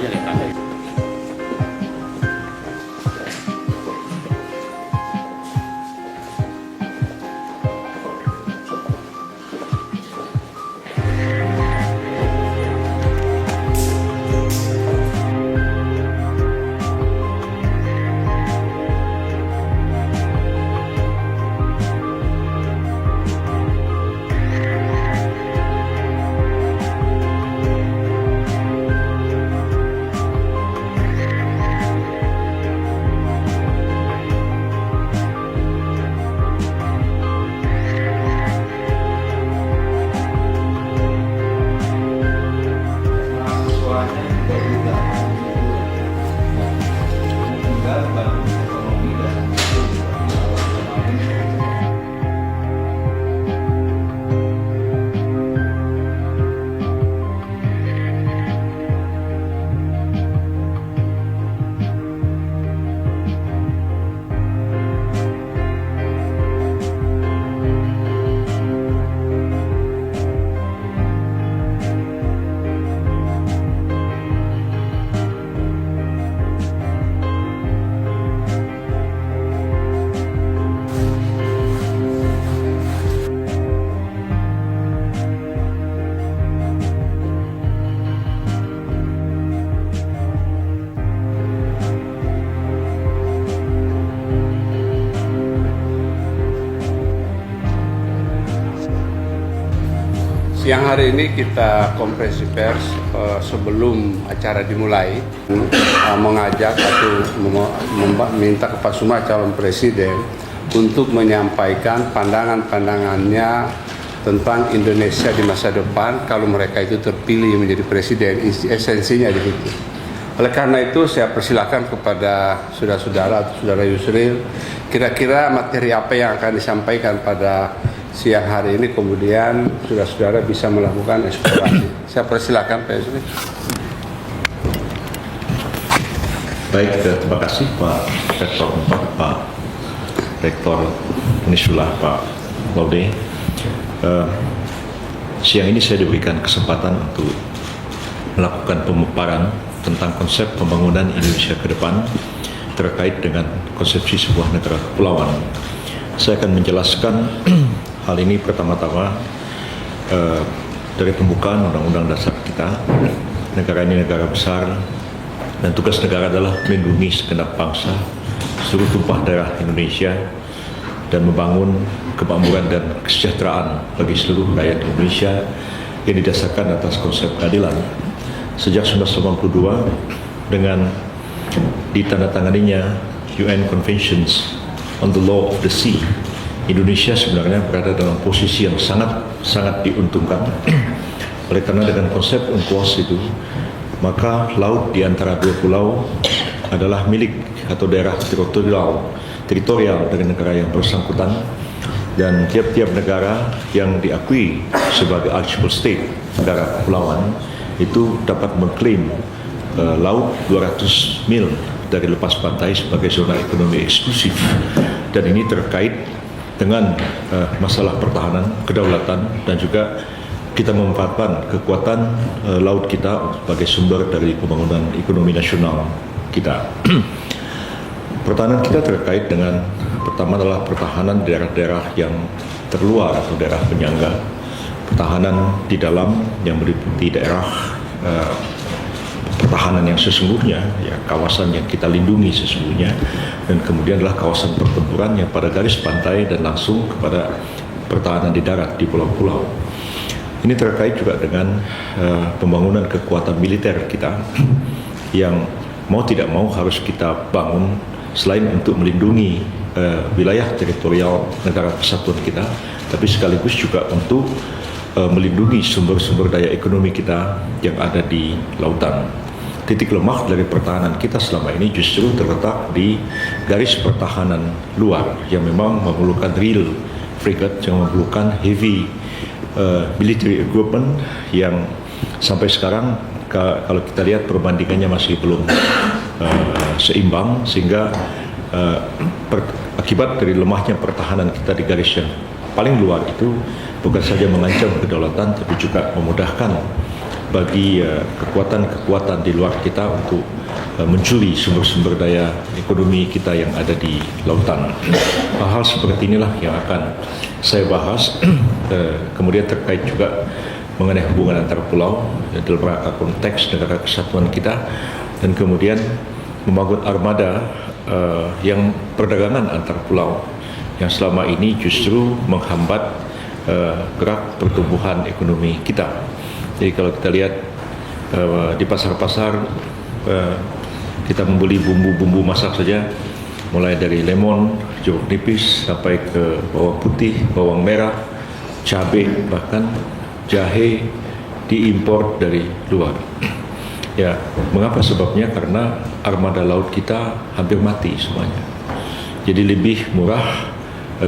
aja lihat aja. Siang hari ini kita konferensi pers sebelum acara dimulai mengajak atau meminta kepada semua calon presiden untuk menyampaikan pandangan-pandangannya tentang Indonesia di masa depan kalau mereka itu terpilih menjadi presiden. Esensinya di situ. Oleh karena itu saya persilakan kepada saudara-saudara atau saudara Yusril, kira-kira materi apa yang akan disampaikan pada siang hari ini, kemudian saudara-saudara bisa melakukan eksplorasi. Saya persilakan Pak Yusril. Baik, terima kasih Pak Rektor 4, Pak Rektor Unisula, Pak Laude. Siang ini saya diberikan kesempatan untuk melakukan pemaparan tentang konsep pembangunan Indonesia ke depan terkait dengan konsepsi sebuah negara kepulauan. Saya akan menjelaskan hal ini pertama-tama dari pembukaan Undang-Undang Dasar kita. Negara ini negara besar dan tugas negara adalah melindungi segenap bangsa, seluruh tumpah darah Indonesia, dan membangun kemakmuran dan kesejahteraan bagi seluruh rakyat Indonesia yang didasarkan atas konsep keadilan. Sejak 1982 dengan ditandatanganinya UN Conventions on the Law of the Sea, Indonesia sebenarnya berada dalam posisi yang sangat diuntungkan. Oleh karena dengan konsep UNCLOS itu, maka laut di antara dua pulau adalah milik atau daerah teritorial dari negara yang bersangkutan, dan tiap-tiap negara yang diakui sebagai eligible state, negara kepulauan, itu dapat mengklaim laut 200 mil dari lepas pantai sebagai zona ekonomi eksklusif. Dan ini terkait dengan masalah pertahanan, kedaulatan, dan juga kita memanfaatkan kekuatan laut kita sebagai sumber dari pembangunan ekonomi nasional kita. Pertahanan kita terkait dengan, pertama adalah pertahanan daerah-daerah yang terluar atau daerah penyangga, pertahanan di dalam yang meliputi daerah pertahanan yang sesungguhnya, ya, kawasan yang kita lindungi sesungguhnya, dan kemudian adalah kawasan pertempuran yang pada garis pantai dan langsung kepada pertahanan di darat di pulau-pulau. Ini terkait juga dengan pembangunan kekuatan militer kita yang mau tidak mau harus kita bangun selain untuk melindungi wilayah teritorial negara kesatuan kita, tapi sekaligus juga untuk melindungi sumber-sumber daya ekonomi kita yang ada di lautan. Titik lemah dari pertahanan kita selama ini justru terletak di garis pertahanan luar yang memang memerlukan real frigate, yang memerlukan heavy military equipment yang sampai sekarang kalau kita lihat perbandingannya masih belum seimbang, sehingga akibat dari lemahnya pertahanan kita di garis yang paling luar itu bukan saja mengancam kedaulatan, tapi juga memudahkan bagi kekuatan-kekuatan di luar kita untuk mencuri sumber-sumber daya ekonomi kita yang ada di lautan. Hal-hal seperti inilah yang akan saya bahas. Kemudian terkait juga mengenai hubungan antar pulau dalam rangka konteks negara kesatuan kita, dan kemudian membangun armada yang perdagangan antar pulau yang selama ini justru menghambat gerak pertumbuhan ekonomi kita. Jadi kalau kita lihat di pasar-pasar, kita membeli bumbu-bumbu masak saja, mulai dari lemon, jeruk nipis, sampai ke bawang putih, bawang merah, cabai, bahkan jahe diimpor dari luar. Ya, mengapa sebabnya? Karena armada laut kita hampir mati semuanya. Jadi lebih murah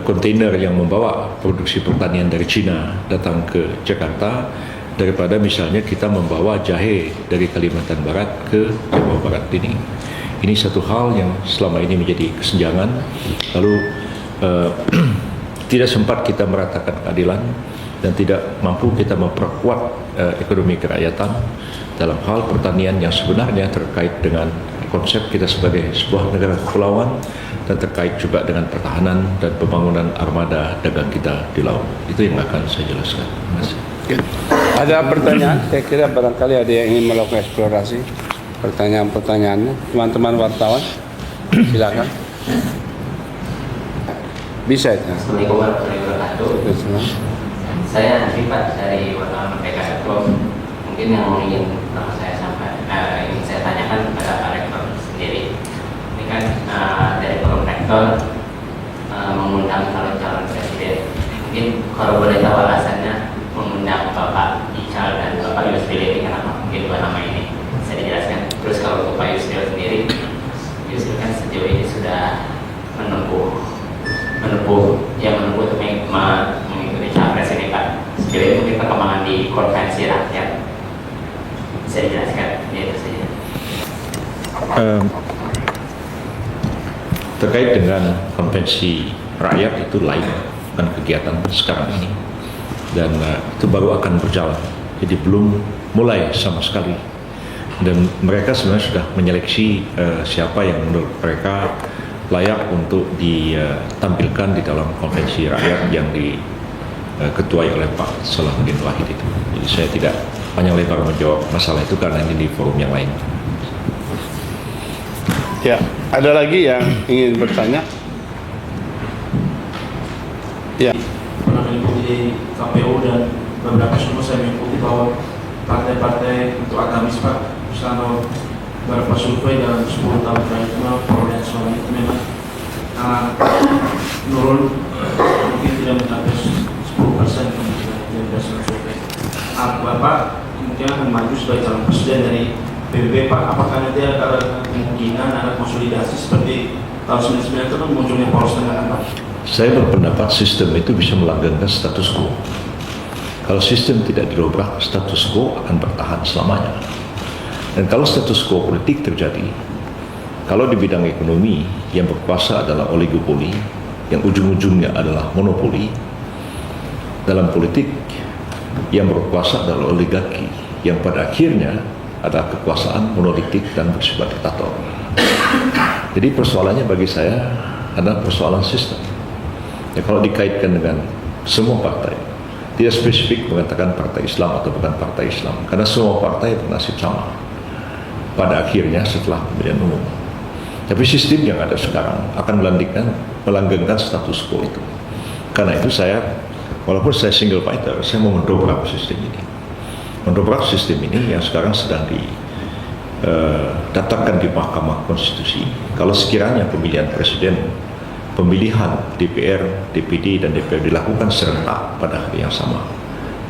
kontainer yang membawa produksi pertanian dari Cina datang ke Jakarta daripada misalnya kita membawa jahe dari Kalimantan Barat ke Jawa Barat ini. Ini satu hal yang selama ini menjadi kesenjangan. Lalu tidak sempat kita meratakan keadilan dan tidak mampu kita memperkuat ekonomi kerakyatan dalam hal pertanian yang sebenarnya terkait dengan konsep kita sebagai sebuah negara kepulauan dan terkait juga dengan pertahanan dan pembangunan armada dagang kita di laut. Itu yang akan saya jelaskan. Terima kasih. Ada pertanyaan? Saya kira barangkali ada yang ingin melakukan eksplorasi. Pertanyaan-pertanyaannya, teman-teman wartawan, silakan. Bisa itu. Assalamualaikum warahmatullahi wabarakatuh. Saya Rifat dari wartawan Merdeka.com. Mungkin yang ingin saya tanyakan kepada Pak Rektor sendiri. Ini kan dari Forum Rektor mengundang calon-calon presiden. Mungkin kalau boleh tahu alasannya mengundang Bapak Ical dan Bapak Yusril ini, kenapa mungkin dua nama ini? Bisa dijelaskan. Terus kalau untuk Pak Yusril sendiri, Yusril kan sejauh ini sudah menempuh untuk mengikuti capres ini Pak. Sejauh ini mungkin perkembangan di konvensi rakyat bisa dijelaskan. Ya, itu saja. Terkait dengan konvensi rakyat itu lain, bukan kegiatan sekarang ini, dan itu baru akan berjalan, jadi belum mulai sama sekali. Dan mereka sebenarnya sudah menyeleksi siapa yang menurut mereka layak untuk ditampilkan di dalam konvensi rakyat yang diketuai oleh Pak Salahuddin Wahid itu. Jadi saya tidak panjang lebar menjawab masalah itu karena ini di forum yang lain. Ya, ada lagi yang ingin bertanya? Ya. Pernah mengikuti KPU dan beberapa sumber saya mengikuti bahwa partai-partai untuk agamis Pak, misalnya beberapa survei dalam 10 tahun terakhir perolehan suara itu memang menurun, mungkin tidak mencapai 10% dari berdasarkan survei. Bapak mungkin akan maju sebagai calon presiden dari PBB Pak, apakah nanti ada kemungkinan ada konsolidasi seperti tahun 99 itu kan munculnya poros tengah Pak? Saya berpendapat sistem itu bisa melanggengkan status quo. Kalau sistem tidak dirubah, status quo akan bertahan selamanya. Dan kalau status quo politik terjadi, kalau di bidang ekonomi yang berkuasa adalah oligopoli, yang ujung-ujungnya adalah monopoli, dalam politik yang berkuasa adalah oligarki, yang pada akhirnya adalah kekuasaan monolitik dan bersifat diktator. Jadi persoalannya bagi saya adalah persoalan sistem. Ya, kalau dikaitkan dengan semua partai, tidak spesifik mengatakan partai Islam atau bukan partai Islam, karena semua partai bernasib sama pada akhirnya setelah pemilihan umum. Tapi sistem yang ada sekarang akan melanggengkan status quo itu. Karena itu saya, walaupun saya single fighter, saya mau mendobrak sistem ini. Mendobrak sistem ini yang sekarang sedang didaftarkan di Mahkamah Konstitusi. Kalau sekiranya pemilihan presiden, pemilihan DPR, DPD, dan DPR dilakukan serentak pada hari yang sama,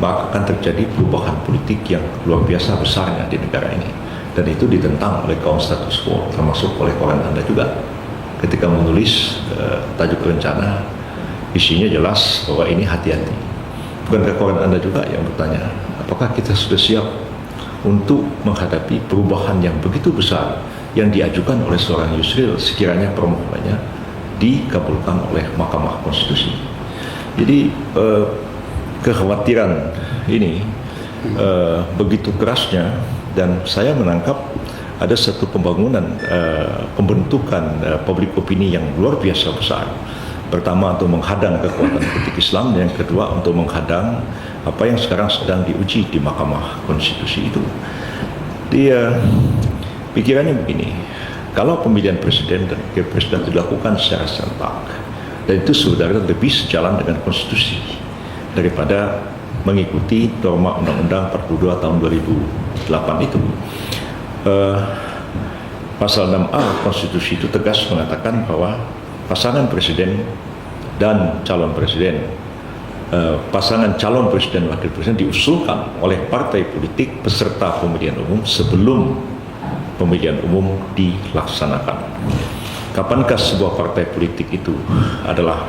maka akan terjadi perubahan politik yang luar biasa besarnya di negara ini. Dan itu ditentang oleh kaum status quo, termasuk oleh koran Anda juga. Ketika menulis tajuk rencana, isinya jelas bahwa ini hati-hati. Bukankah koran Anda juga yang bertanya, apakah kita sudah siap untuk menghadapi perubahan yang begitu besar yang diajukan oleh seorang Yusril sekiranya permohonannya dikabulkan oleh Mahkamah Konstitusi. Jadi kekhawatiran ini begitu kerasnya, dan saya menangkap ada satu pembentukan public opini yang luar biasa besar. Pertama untuk menghadang kekuatan politik Islam, dan yang kedua untuk menghadang apa yang sekarang sedang diuji di Mahkamah Konstitusi itu. Dia pikirannya begini, kalau pemilihan presiden dan wakil presiden dilakukan secara serentak, dan itu sebenarnya lebih sejalan dengan konstitusi daripada mengikuti norma Undang-Undang 42 tahun 2008 itu. Pasal 6A konstitusi itu tegas mengatakan bahwa pasangan presiden dan calon presiden, pasangan calon presiden dan wakil presiden diusulkan oleh partai politik peserta pemilihan umum sebelum pemilihan umum dilaksanakan. Kapankah sebuah partai politik itu adalah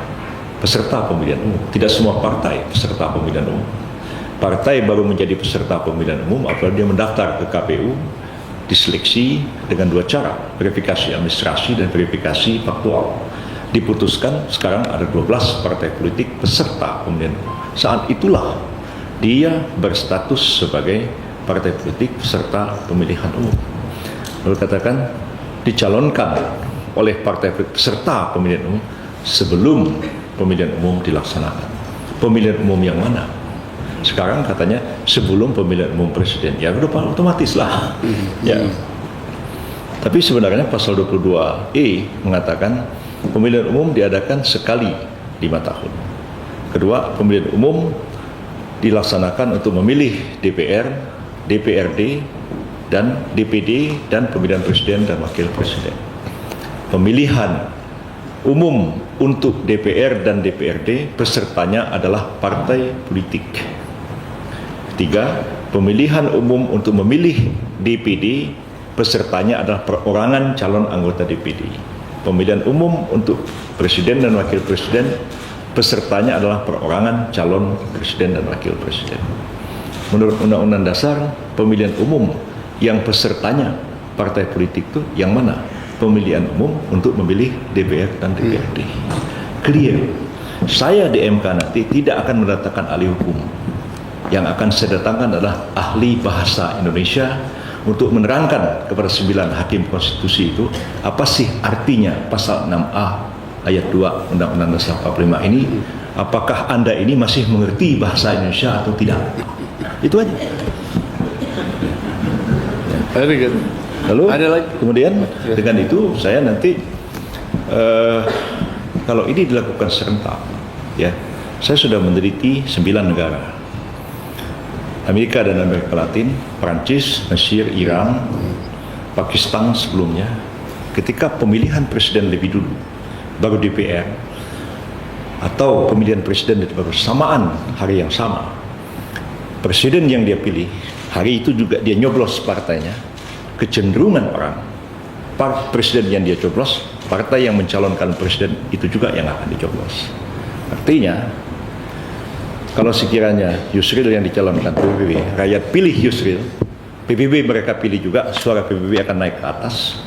peserta pemilihan umum? Tidak semua partai peserta pemilihan umum. Partai baru menjadi peserta pemilihan umum apabila dia mendaftar ke KPU, diseleksi dengan dua cara, verifikasi administrasi dan verifikasi faktual. Diputuskan sekarang ada 12 partai politik peserta pemilihan umum. Saat itulah dia berstatus sebagai partai politik peserta pemilihan umum. Lalu katakan dicalonkan oleh partai politik peserta pemilihan umum sebelum pemilihan umum dilaksanakan. Pemilihan umum yang mana? Sekarang katanya sebelum pemilihan umum presiden. Ya udah otomatis lah. Ya. Tapi sebenarnya pasal 22E mengatakan pemilihan umum diadakan sekali 5 tahun. Kedua, pemilihan umum dilaksanakan untuk memilih DPR, DPRD, dan DPD, dan pemilihan presiden dan wakil presiden. Pemilihan umum untuk DPR dan DPRD pesertanya adalah partai politik. Ketiga, pemilihan umum untuk memilih DPD pesertanya adalah perorangan calon anggota DPD. Pemilihan umum untuk presiden dan wakil presiden pesertanya adalah perorangan calon presiden dan wakil presiden. Menurut Undang-Undang Dasar, pemilihan umum yang pesertanya partai politik itu yang mana? Pemilihan umum untuk memilih DPR dan DPRD. Clear. Saya di MK nanti tidak akan mendatangkan ahli hukum. Yang akan saya datangkan adalah ahli bahasa Indonesia untuk menerangkan kepada 9 hakim konstitusi itu apa sih artinya pasal 6A ayat 2 Undang-Undang Dasar 45 ini. Apakah Anda ini masih mengerti bahasa Indonesia atau tidak? Itu aja. Very good. Lalu Ada lagi? kemudian dengan itu saya nanti kalau ini dilakukan serentak, ya, saya sudah meneliti 9 negara, Amerika dan Amerika Latin, Prancis, Mesir, Iran, Pakistan sebelumnya. Ketika pemilihan presiden lebih dulu, baru DPR, atau pemilihan presiden bersamaan hari yang sama, presiden yang dia pilih hari itu juga dia nyoblos partainya. Kecenderungan orang, presiden yang dia coblos, partai yang mencalonkan presiden itu juga yang akan dicoblos. Artinya, kalau sekiranya Yusril yang dicalonkan PBB, rakyat pilih Yusril, PBB mereka pilih juga, suara PBB akan naik ke atas.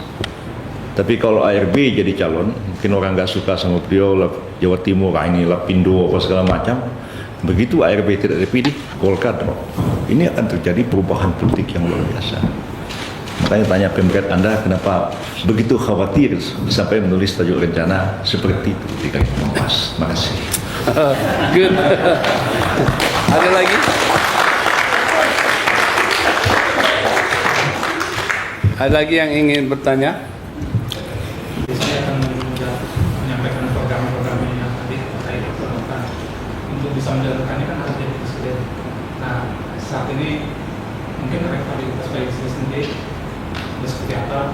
Tapi kalau ARB jadi calon, mungkin orang nggak suka sama beliau, Jawa Timur, ini Lapindo, apa segala macam. Begitu ARB tidak dipilih, Golkar drop. Ini akan terjadi perubahan politik yang luar biasa. Makanya tanya Pemret Anda kenapa begitu khawatir sampai menulis tajuk rencana seperti itu di kait Kompas. Makasih. Good. Ada lagi? Ada lagi yang ingin bertanya? Saya akan menyampaikan program-program yang nanti terkait diperlukan untuk bisa menjalankannya kan harus jadi presiden. Nah, saat ini mungkin elektabilitas Pak Yusril sendiri seperti apa?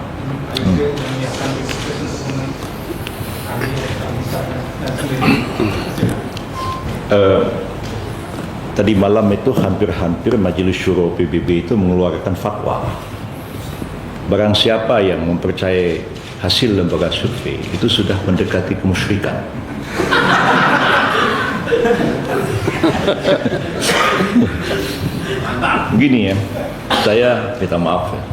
Pak Yusril yang menyiapkan presiden untuk mengambil elektabilitas dan sendiri. Tadi malam itu hampir-hampir Majelis Syuro PBB itu mengeluarkan fatwa. Barang siapa yang mempercayai hasil lembaga survei itu sudah mendekati kemusyrikan. Begini ya, saya minta maaf ya.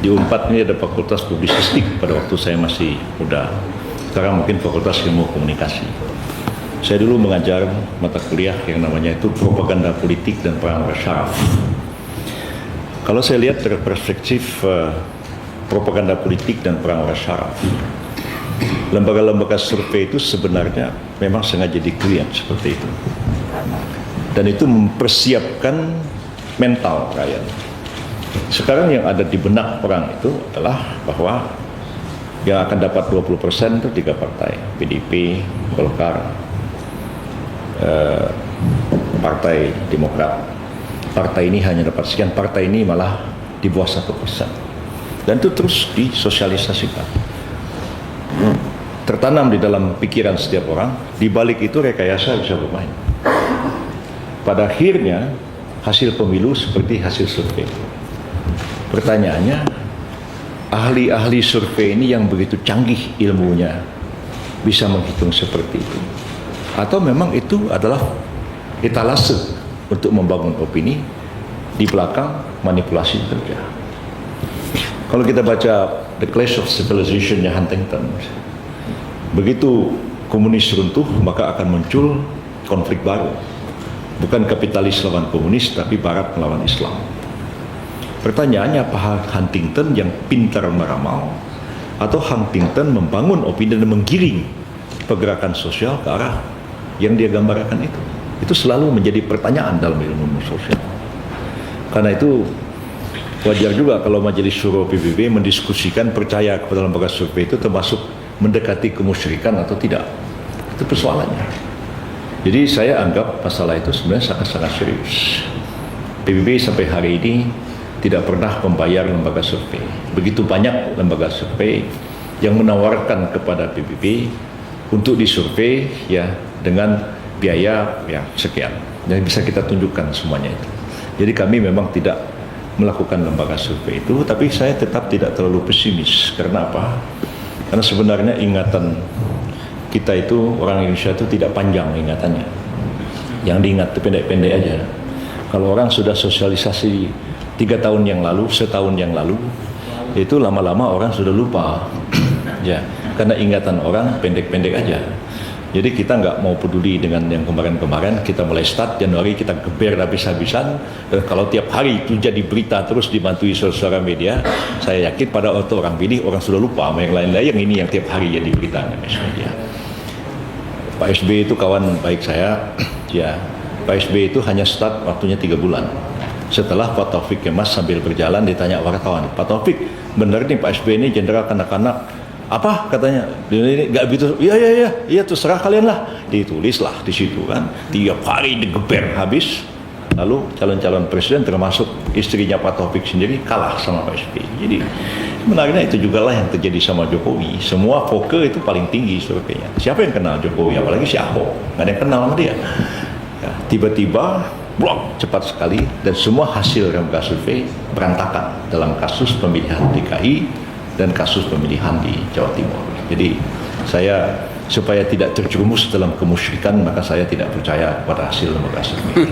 Di Unpad ini ada fakultas publisistik pada waktu saya masih muda. Sekarang mungkin fakultas ilmu komunikasi. Saya dulu mengajar mata kuliah yang namanya itu propaganda politik dan perang syaraf. Kalau saya lihat dari perspektif propaganda politik dan perang syaraf, lembaga-lembaga survei itu sebenarnya memang sengaja dikreat seperti itu. Dan itu mempersiapkan mental rakyat. Sekarang yang ada di benak orang itu adalah bahwa yang akan dapat 20% itu 3 partai, PDIP, Golkar, Partai Demokrat. Partai ini hanya dapat sekian, partai ini malah di bawah 1%. Dan itu terus disosialisasikan. Tertanam di dalam pikiran setiap orang, di balik itu rekayasa bisa bermain. Pada akhirnya hasil pemilu seperti hasil survei. Pertanyaannya, ahli-ahli survei ini yang begitu canggih ilmunya bisa menghitung seperti itu, atau memang itu adalah etalase untuk membangun opini di belakang manipulasi kerja. Kalau kita baca The Clash of Civilization-nya Huntington, begitu komunis runtuh maka akan muncul konflik baru, bukan kapitalis lawan komunis tapi barat melawan Islam. Pertanyaannya, apa Huntington yang pintar meramal atau Huntington membangun opini dan menggiring pergerakan sosial ke arah yang dia gambarkan itu? Itu selalu menjadi pertanyaan dalam ilmu sosial. Karena itu wajar juga kalau Majelis Syuro PBB mendiskusikan percaya kepada lembaga survei itu termasuk mendekati kemusyrikan atau tidak. Itu persoalannya. Jadi saya anggap masalah itu sebenarnya sangat-sangat serius. PBB sampai hari ini tidak pernah membayar lembaga survei. Begitu banyak lembaga survei yang menawarkan kepada PBB untuk disurvei ya dengan biaya yang sekian. Dan bisa kita tunjukkan semuanya itu. Jadi kami memang tidak melakukan lembaga survei itu, tapi saya tetap tidak terlalu pesimis. Karena apa? Karena sebenarnya ingatan kita itu, orang Indonesia itu tidak panjang ingatannya. Yang diingat itu pendek-pendek aja. Kalau orang sudah sosialisasi 3 tahun yang lalu, setahun yang lalu, itu lama-lama orang sudah lupa. Ya, karena ingatan orang pendek-pendek aja. Jadi kita nggak mau peduli dengan yang kemarin-kemarin. Kita mulai start Januari, kita geber habis-habisan. Dan kalau tiap hari itu jadi berita terus dimantui sosial media, saya yakin pada waktu orang pilih, orang sudah lupa sama yang lain-lain. Yang ini yang tiap hari jadi berita di media. Pak SBY itu kawan baik saya. Ya, Pak SBY itu hanya start waktunya 3 bulan. Setelah Pak Taufik Kemas sambil berjalan ditanya wartawan, Pak Taufik, benar nih Pak SBY ini jenderal kanak-kanak, apa katanya? Ini nggak begitu? Iya terserah kalian lah. Ditulislah di situ kan, 3 hari digeber habis. Lalu calon-calon presiden termasuk istrinya Pak Taufik sendiri kalah sama Pak SBY. Jadi sebenarnya itu juga lah yang terjadi sama Jokowi. Semua fokus itu paling tinggi surveinya. Siapa yang kenal Jokowi? Apalagi si Ahok, nggak ada yang kenal sama dia. Ya, tiba-tiba blok cepat sekali dan semua hasil lembaga survei berantakan dalam kasus pemilihan DKI dan kasus pemilihan di Jawa Timur. Jadi saya supaya tidak terjerumus dalam kemusyrikan, maka saya tidak percaya pada hasil lembaga survei.